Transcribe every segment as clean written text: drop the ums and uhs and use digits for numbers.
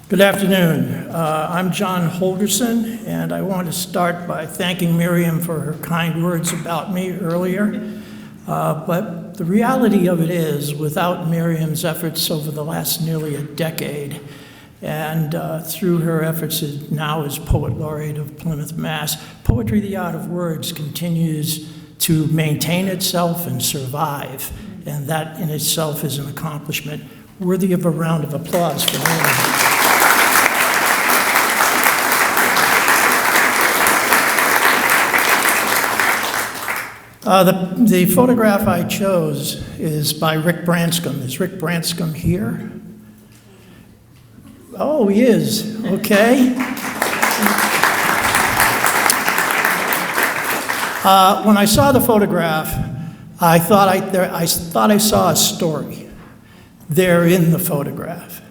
Good afternoon. I'm John Holgerson, and I want to start by thanking Miriam for her kind words about me earlier. But the reality of it is, without Miriam's efforts over the last nearly a decade, and through her efforts now as Poet Laureate of Plymouth, Mass., Poetry, the Art of Words continues to maintain itself and survive, and that in itself is an accomplishment worthy of a round of applause for Miriam. The photograph I chose is by Rick Branscombe. Is Rick Branscombe here? Oh, he is. Okay. When I saw the photograph, I thought I saw a story there in the photograph,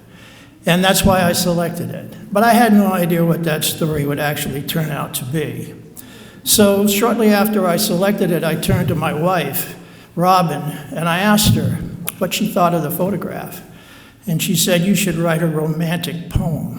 and that's why I selected it. But I had no idea what that story would actually turn out to be. So shortly after I selected it, I turned to my wife, Robin, and I asked her what she thought of the photograph. And she said, "You should write a romantic poem."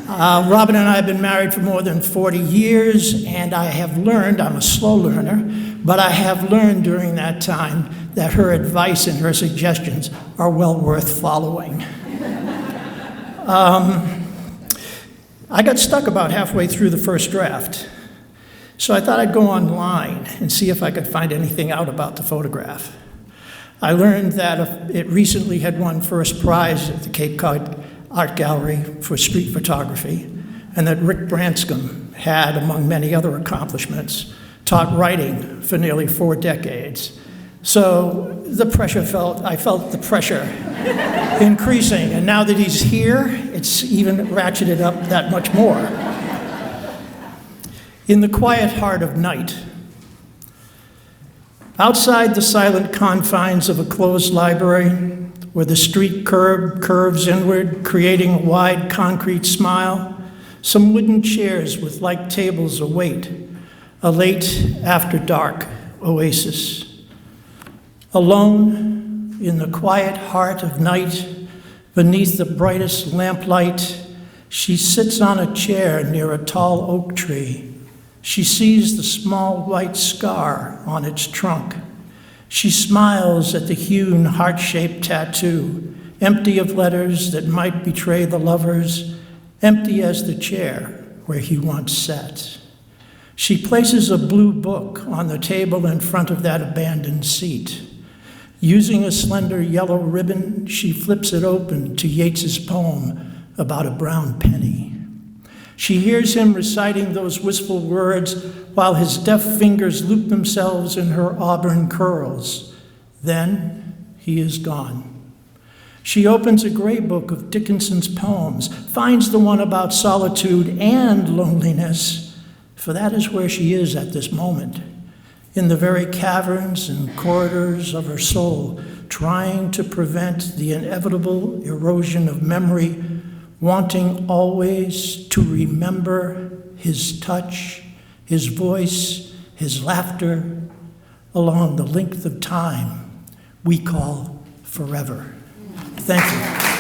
Robin and I have been married for more than 40 years, and I have learned, I'm a slow learner, but I have learned during that time that her advice and her suggestions are well worth following. I got stuck about halfway through the first draft, so I thought I'd go online and see if I could find anything out about the photograph. I learned that it recently had won first prize at the Cape Cod Art Gallery for street photography, and that Rick Branscombe had, among many other accomplishments, taught writing for nearly 4 decades. So I felt the pressure increasing, and now that he's here, it's even ratcheted up that much more. In the quiet heart of night, outside the silent confines of a closed library, where the street curves inward, creating a wide concrete smile, some wooden chairs with light tables await a late after dark oasis. Alone in the quiet heart of night, beneath the brightest lamplight, she sits on a chair near a tall oak tree. She sees the small white scar on its trunk. She smiles at the hewn heart-shaped tattoo, empty of letters that might betray the lovers, empty as the chair where he once sat. She places a blue book on the table in front of that abandoned seat. Using a slender yellow ribbon, she flips it open to Yeats's poem about a brown penny. She hears him reciting those wistful words while his deft fingers loop themselves in her auburn curls. Then he is gone. She opens a gray book of Dickinson's poems, finds the one about solitude and loneliness, for that is where she is at this moment, in the very caverns and corridors of her soul, trying to prevent the inevitable erosion of memory, wanting always to remember his touch, his voice, his laughter, along the length of time we call forever. Thank you.